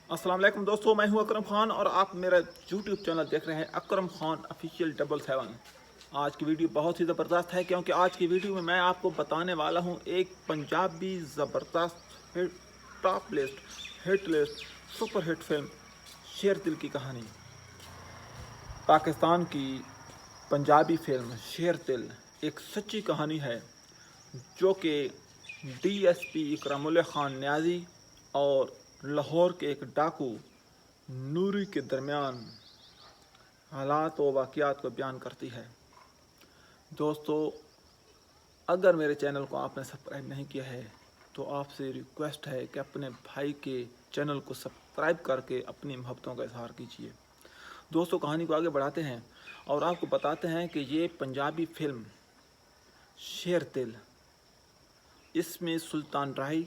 अस्सलाम वालेकुम दोस्तों, मैं हूं अकरम खान और आप मेरा यूट्यूब चैनल देख रहे हैं अकरम खान ऑफिशियल 77। आज की वीडियो बहुत ही ज़बरदस्त है क्योंकि आज की वीडियो में मैं आपको बताने वाला हूं एक पंजाबी ज़बरदस्त top list hit list super hit film शेर दिल की कहानी। पाकिस्तान की पंजाबी फिल्म शेर दिल एक सच्ची कहानी है जो कि डीएसपी इकरामुल्लाह खान न्याजी और लाहौर के एक डाकू नूरी के दरमियान हालात व वाक़यात को बयान करती है। दोस्तों, अगर मेरे चैनल को आपने सब्सक्राइब नहीं किया है तो आपसे रिक्वेस्ट है कि अपने भाई के चैनल को सब्सक्राइब करके अपनी मोहब्बतों का इजहार कीजिए। दोस्तों, कहानी को आगे बढ़ाते हैं और आपको बताते हैं कि ये पंजाबी फिल्म शेर दिल, इसमें सुल्तान राही,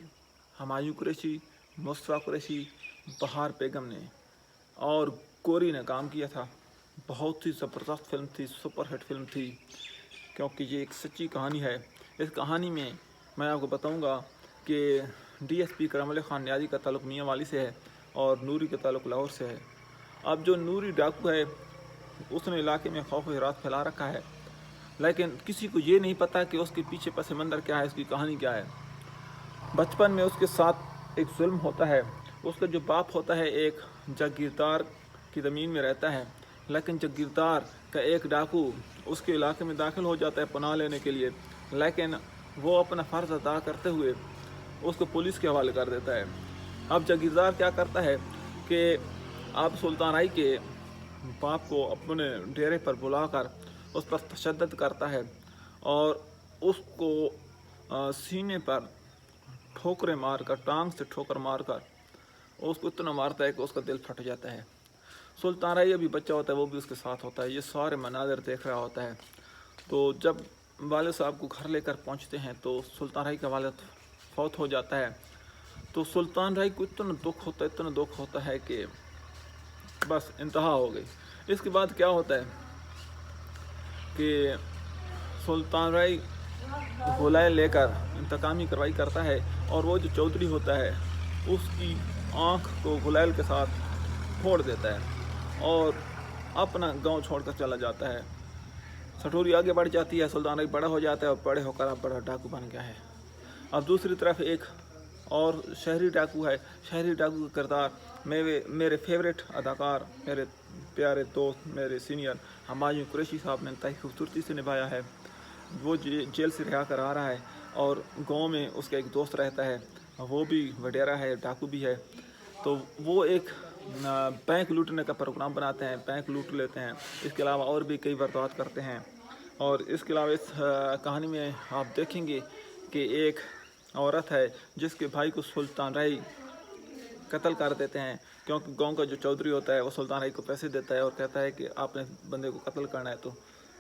हमायूं कुरैशी, मुस्तफ़ा कुरैशी, बहार बेगम ने और गोरी ने काम किया था। बहुत ही ज़बरदस्त फिल्म थी, सुपर हिट फिल्म थी क्योंकि ये एक सच्ची कहानी है। इस कहानी में मैं आपको बताऊंगा कि डीएसपी इकरामुल्लाह खान न्याजी का ताल्लुक़ मियाँ वाली से है और नूरी का ताल्लुक़ लाहौर से है। अब जो नूरी डाकू है उसने इलाके में खौफ व हिरास फैला रखा है, लेकिन किसी को ये नहीं पता कि उसके पीछे पस मंज़र क्या है, उसकी कहानी क्या है। बचपन में उसके साथ एक जुल्म होता है। उसका जो बाप होता है एक जागीरदार की ज़मीन में रहता है, लेकिन जागीरदार का एक डाकू उसके इलाके में दाखिल हो जाता है पनाह लेने के लिए, लेकिन वो अपना फ़र्ज़ अदा करते हुए उसको पुलिस के हवाले कर देता है। अब जागीरदार क्या करता है कि अब सुल्तान राही के बाप को अपने डेरे पर बुलाकर उस पर तशद्दुद करता है और उसको सीने पर ठोकरें मारकर, टांग से ठोकर मारकर उसको इतना मारता है कि उसका दिल फट जाता है। सुल्तान राही अभी बच्चा होता है, वो भी उसके साथ होता है, ये सारे मनाज़र देख रहा होता है। तो जब वालिद साहब को घर लेकर पहुंचते हैं तो सुल्तान राही का वालिद फौत हो जाता है। तो सुल्तान राही को इतना दुख होता है कि बस इंतहा हो गई। इसके बाद क्या होता है कि सुल्तान राही गोलाएँ लेकर इंतकामी कार्रवाई करता है और वो जो चौधरी होता है उसकी आँख को गुलाल के साथ फोड़ देता है और अपना गांव छोड़कर चला जाता है। सटोरी आगे बढ़ जाती है, सुल्तान राही बड़ा हो जाता है और बड़े होकर अब बड़ा डाकू बन गया है। अब दूसरी तरफ एक और शहरी डाकू है। शहरी डाकू का किरदार मेरे फेवरेट अदाकार, मेरे प्यारे दोस्त, मेरे सीनियर हमायूं कुरैशी साहब ने इंतहाई खूबसूरती से निभाया है। वो जेल से रिहा कर आ रहा है और गांव में उसका एक दोस्त रहता है, वो भी वडेरा है, डाकू भी है। तो वो एक बैंक लूटने का प्रोग्राम बनाते हैं, बैंक लूट लेते हैं। इसके अलावा और भी कई वारदात करते हैं। और इसके अलावा इस कहानी में आप देखेंगे कि एक औरत है जिसके भाई को सुल्तान राही कत्ल कर देते हैं, क्योंकि गांव का जो चौधरी होता है वो सुल्तान राही को पैसे देता है और कहता है कि आपने बंदे को कत्ल करना है, तो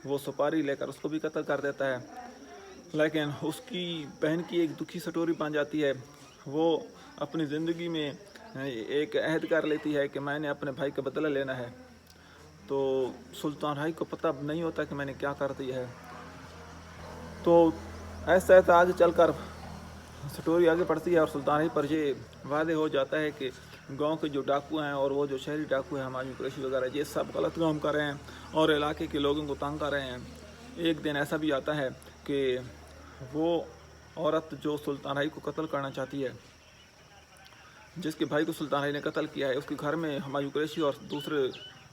वो सुपारी लेकर उसको भी कत्ल कर देता है। लेकिन उसकी बहन की एक दुखी स्टोरी बन जाती है। वो अपनी ज़िंदगी में एक अहद कर लेती है कि मैंने अपने भाई का बदला लेना है। तो सुल्तान राही को पता नहीं होता कि मैंने क्या कर दिया है। तो ऐसा ऐसा आगे चलकर स्टोरी आगे बढ़ती है और सुल्तान राही पर ये वादे हो जाता है कि गांव के जो डाकू हैं और वो जो शहरी डाकू हैं हमायूं कुरैशी वगैरह, ये सब गलत काम कर रहे हैं और इलाके के लोगों को तंग कर रहे हैं। एक दिन ऐसा भी आता है कि वो औरत जो सुल्तान राही को कत्ल करना चाहती है, जिसके भाई को सुल्तान राही ने कत्ल किया है, उसके घर में हमायूं कुरैशी और दूसरे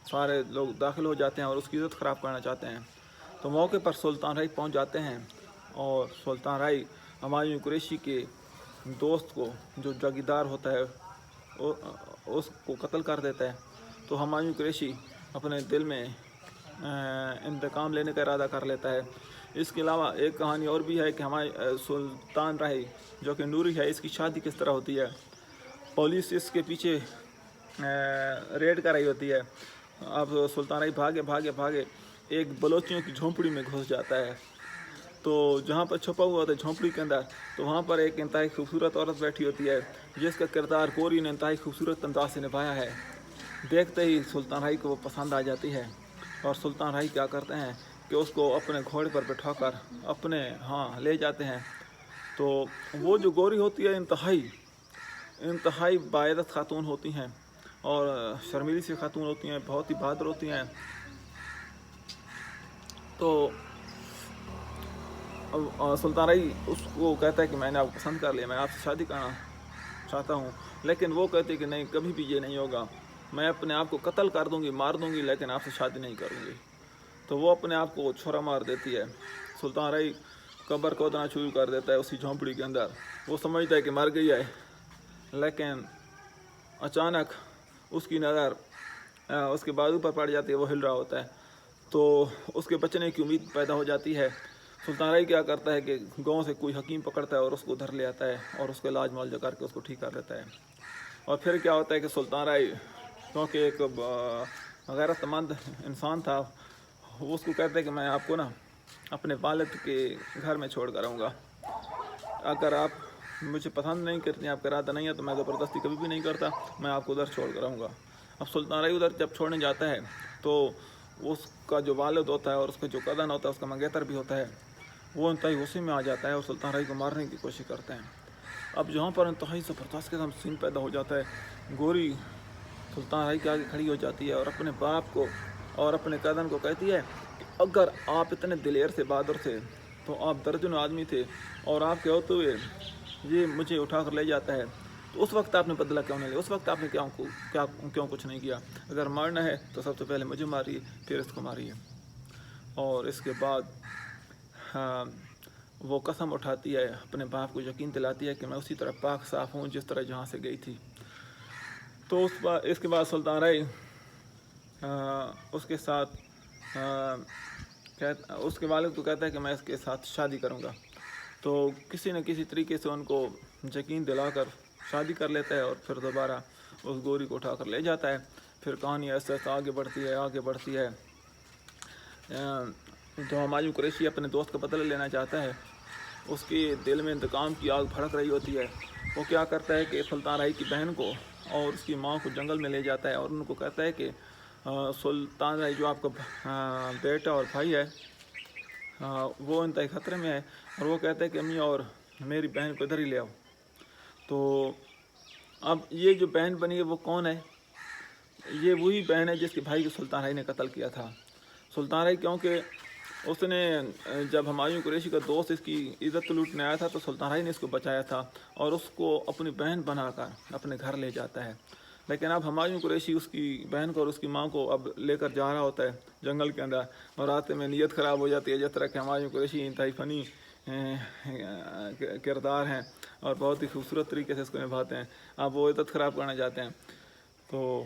सारे लोग दाखिल हो जाते हैं और उसकी इज़्ज़त ख़राब करना चाहते हैं। तो मौके पर सुल्तान राही पहुंच जाते हैं और सुल्तान राही हमायूं कुरैशी के दोस्त को, जो जागीरदार होता है, उसको कत्ल कर देता है। तो हमायूं कुरैशी अपने दिल में इंतकाम लेने का इरादा कर लेता है। इसके अलावा एक कहानी और भी है कि हमारे सुल्तान राही जो कि नूरी है, इसकी शादी किस तरह होती है। पुलिस इसके पीछे रेड कर रही होती है। अब सुल्तान राही भागे भागे भागे एक बलोचियों की झोंपड़ी में घुस जाता है। तो जहाँ पर छुपा हुआ होता है झोंपड़ी के अंदर, तो वहाँ पर एक इंतहाई खूबसूरत औरत बैठी होती है जिसका किरदार गोरी ने इंतहाई खूबसूरत अंदाज से निभाया है। देखते ही सुल्तान राही को वो पसंद आ जाती है और सुल्तान राही क्या करते हैं कि उसको अपने घोड़े पर बिठाकर अपने ले जाते हैं। तो वो जो गोरी होती है इंतहाई बाइज़्ज़त खातून होती हैं اور شرمیلی سی خاتون ہوتی ہیں، بہت ہی بہادر ہوتی ہیں. تو سلطان رئی اس کو کہتا ہے کہ میں نے آپ کو پسند کر لیا، میں آپ سے شادی کرنا چاہتا ہوں. لیکن وہ کہتی ہے کہ نہیں، کبھی بھی یہ نہیں ہوگا، میں اپنے آپ کو قتل کر دوں گی، مار دوں گی، لیکن آپ سے شادی نہیں کروں گی. تو وہ اپنے آپ کو چھرا مار دیتی ہے. سلطان رئی قبر کھودنا شروع کر دیتا ہے اسی جھونپڑی کے اندر. وہ سمجھتا ہے کہ مر گئی ہے، لیکن اچانک اس کی نظر اس کے بازو پر پڑ جاتی ہے، وہ ہل رہا ہوتا ہے. تو اس کے بچنے کی امید پیدا ہو جاتی ہے. سلطان رئی کیا کرتا ہے کہ گاؤں سے کوئی حکیم پکڑتا ہے اور اس کو ادھر لے آتا ہے اور اس کا علاج معالجہ کر کے اس کو ٹھیک کر دیتا ہے. اور پھر کیا ہوتا ہے کہ سلطان رئی کیونکہ ایک غیرت مند انسان تھا، وہ اس کو کہتا ہے کہ میں آپ کو نا اپنے والد کے گھر میں چھوڑ کر آؤں گا. اگر آپ مجھے پسند نہیں کرتے، آپ کا ارادہ نہیں ہے، تو میں زبردستی کبھی بھی نہیں کرتا، میں آپ کو ادھر چھوڑ کر آؤں گا. اب سلطان رئی ادھر جب چھوڑنے جاتا ہے تو اس کا جو والد ہوتا ہے اور اس کا جو قدن ہوتا ہے، اس کا منگیتر بھی ہوتا ہے، وہ انتہائی غصے میں آ جاتا ہے اور سلطان رئی کو مارنے کی کوشش کرتے ہیں. اب جہاں پر انتہائی زبردست قسم سین پیدا ہو جاتا ہے. گوری سلطان رئی کے آگے کھڑی ہو جاتی ہے اور اپنے باپ کو اور اپنے قدن کو کہتی ہے کہ اگر آپ اتنے دلیر سے بہادر تھے تو آپ درجنوں آدمی تھے، اور آپ کے ہوتے ہوئے یہ مجھے اٹھا کر لے جاتا ہے، تو اس وقت آپ نے بدلہ کیوں نہیں لیا؟ اس وقت آپ نے کیوں کچھ نہیں کیا؟ اگر مارنا ہے تو سب سے پہلے مجھے ماریے، پھر اس کو ماریے. اور اس کے بعد وہ قسم اٹھاتی ہے، اپنے باپ کو یقین دلاتی ہے کہ میں اسی طرح پاک صاف ہوں جس طرح جہاں سے گئی تھی. تو اس کے بعد سلطان رئی اس کے ساتھ اس کے والد کو کہتا ہے کہ میں اس کے ساتھ شادی کروں گا. تو کسی نہ کسی طریقے سے ان کو یقین دلا کر شادی کر لیتا ہے اور پھر دوبارہ اس گوری کو اٹھا کر لے جاتا ہے. پھر کہانی ایسے ایسے آگے بڑھتی ہے. جو ہمایوں قریشی اپنے دوست کا بدلہ لینا چاہتا ہے، اس کے دل میں انتقام کی آگ بھڑک رہی ہوتی ہے. وہ کیا کرتا ہے کہ سلطان رئی کی بہن کو اور اس کی ماں کو جنگل میں لے جاتا ہے اور ان کو کہتا ہے کہ سلطان رئی جو آپ کا بیٹا اور بھائی ہے وہ انتہائی خطرے میں ہے. اور وہ کہتا ہے کہ امی اور میری بہن کو ادھر ہی لے آؤ. تو اب یہ جو بہن بنی ہے وہ کون ہے؟ یہ وہی بہن ہے جس کے بھائی کو سلطان رئی نے قتل کیا تھا. سلطان رئی کیونکہ اس نے جب ہمایوں قریشی کا دوست اس کی عزت لوٹنے آیا تھا تو سلطان رئی نے اس کو بچایا تھا اور اس کو اپنی بہن بنا کر اپنے گھر لے جاتا ہے. لیکن اب ہمایوں قریشی اس کی بہن کو اور اس کی ماں کو اب لے کر جا رہا ہوتا ہے جنگل کے اندر، اور راستے میں نیت خراب ہو جاتی ہے. جس طرح کہ ہمایوں قریشی انتہائی فنی کردار ہیں اور بہت ہی خوبصورت طریقے سے اس کو نبھاتے ہیں. اب وہ عزت خراب کرنا چاہتے ہیں تو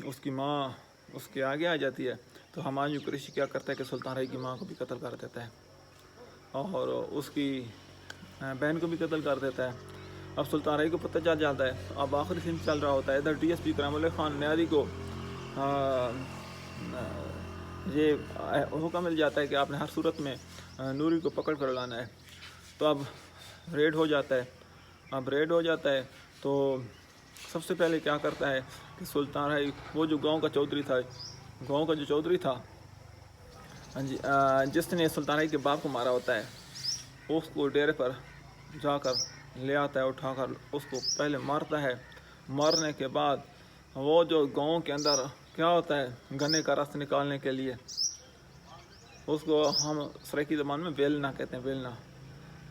اس کی ماں اس کے آگے آ جاتی ہے. تو ہمایوں قریشی کیا کرتا ہے کہ سلطان رئی کی ماں کو بھی قتل کر دیتا ہے اور اس کی بہن کو بھی قتل کر دیتا ہے. اب سلطان رئی کو پتہ چل جاتا ہے. اب آخری سین چل رہا ہوتا ہے. ادھر ڈی ایس پی اکرام اللہ خان نیازی کو یہ حکم مل جاتا ہے کہ آپ نے ہر صورت میں نوری کو پکڑ کر لانا ہے. تو اب ریڈ ہو جاتا ہے. تو سب سے پہلے کیا کرتا ہے کہ سلطان رئی وہ جو گاؤں کا جو چودھری تھا جس نے سلطان رئی کے باپ کو مارا ہوتا ہے، اس کو ڈیرے پر جا کر لے آتا ہے، اٹھا کر اس کو پہلے مارتا ہے. مارنے کے بعد وہ جو گاؤں کے اندر کیا ہوتا ہے گنے کا رس نکالنے کے لیے، اس کو ہم سرائیکی زبان میں ویلنا کہتے ہیں، ویلنا.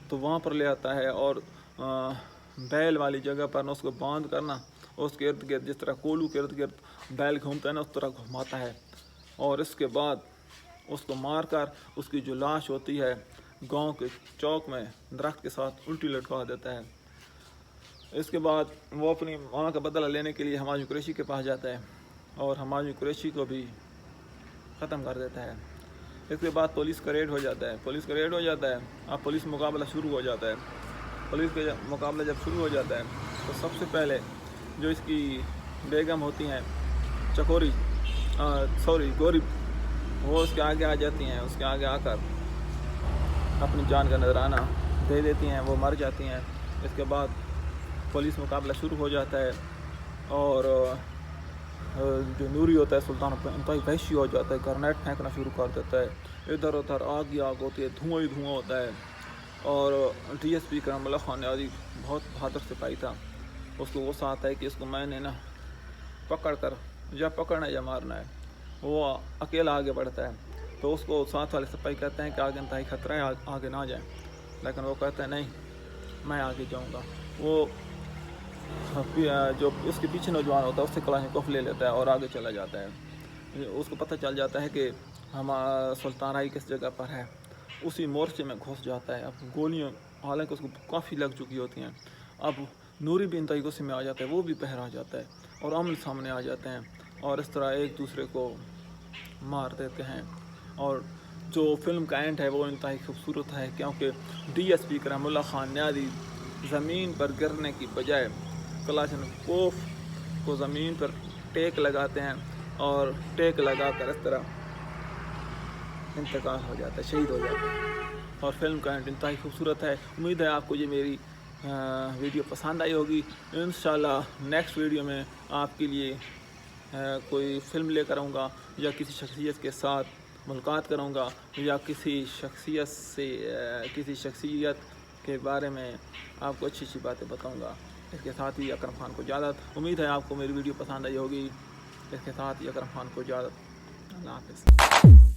تو وہاں پر لے آتا ہے اور بیل والی جگہ پر اس کو باندھ کرنا، اس کے ارد گرد جس طرح کولو کے ارد گرد بیل گھومتا ہے نا، اس طرح گھماتا ہے. اور اس کے بعد اس کو مار کر اس کی جو لاش ہوتی ہے گاؤں کے چوک میں درخت کے ساتھ الٹی لٹکا دیتا ہے. اس کے بعد وہ اپنی ماں کا بدلہ لینے کے لیے ہمایوں قریشی کے پاس جاتا ہے اور ہمایوں قریشی کو بھی ختم کر دیتا ہے. اس کے بعد پولیس کا ریڈ ہو جاتا ہے. اب پولیس مقابلہ شروع ہو جاتا ہے. پولیس کا مقابلہ جب شروع ہو جاتا ہے تو سب سے پہلے جو اس کی بیگم ہوتی ہیں گوری، وہ اس کے آگے آ جاتی ہیں. اس کے آگے آ کر اپنی جان کا نذرانہ دے دیتی ہیں، وہ مر جاتی ہیں. اس کے بعد پولیس مقابلہ شروع ہو جاتا ہے اور جو نوری ہوتا ہے سلطان انتہائی وحشی ہو جاتا ہے، گرنیٹ پھینکنا شروع کر دیتا ہے. ادھر ادھر آگ ہی آگ ہوتی ہے، دھواں ہی دھواں ہوتا ہے. اور ڈی ایس پی اکرام اللہ خان نیازی بہت بہادر سپاہی تھا. اس کو غصہ آتا ہے کہ اس کو میں نے نا पकड़ कर या पकड़ना या मारना है, वो अकेला आगे बढ़ता है। तो उसको साथ वाले सिपाही कहते हैं कि आगे इंतहाई खतरा है, आगे ना जाए, लेकिन वो कहता है नहीं, मैं आगे जाऊंगा। वो जो उसके पीछे नौजवान होता है उससे कलाशनिकोव ले लेता है और आगे चला जाता है। उसको पता चल जाता है कि हमारा सुल्तान आई किस जगह पर है। उसी मोर्चे में घुस जाता है। अब गोलियां हालांकि उसको काफ़ी लग चुकी होती हैं, अब नूरी भी इंतहाई गुस्से में आ जाता है, वो भी पहरा जाता है और आमने सामने आ जाते हैं और इस तरह एक दूसरे को मार देते हैं। और जो फिल्म का एंड है वो इंतहाई खूबसूरत है, क्योंकि DSP करमुल्ला खान न्याज़ी ज़मीन पर गिरने की बजाय कलाशनिकोव को ज़मीन पर टेक लगाते हैं और टेक लगा कर इस तरह इंतकाल हो जाता है, शहीद हो जाता है। और फिल्म का एंड इंतहाई खूबसूरत है। उम्मीद है आपको ये मेरी वीडियो पसंद आई होगी। इंशाल्लाह नेक्स्ट वीडियो में आपके लिए कोई फ़िल्म लेकर आऊँगा या किसी शख्सियत के साथ मुलाकात करूँगा या किसी शख्सियत के बारे में आपको अच्छी अच्छी बातें बताऊँगा। इसके साथ ही अकरम खान को इजाज़त। उम्मीद है आपको मेरी वीडियो पसंद आई होगी। इसके साथ ही अकरम खान को इजाज़त। अल्लाह हाफ़िज़।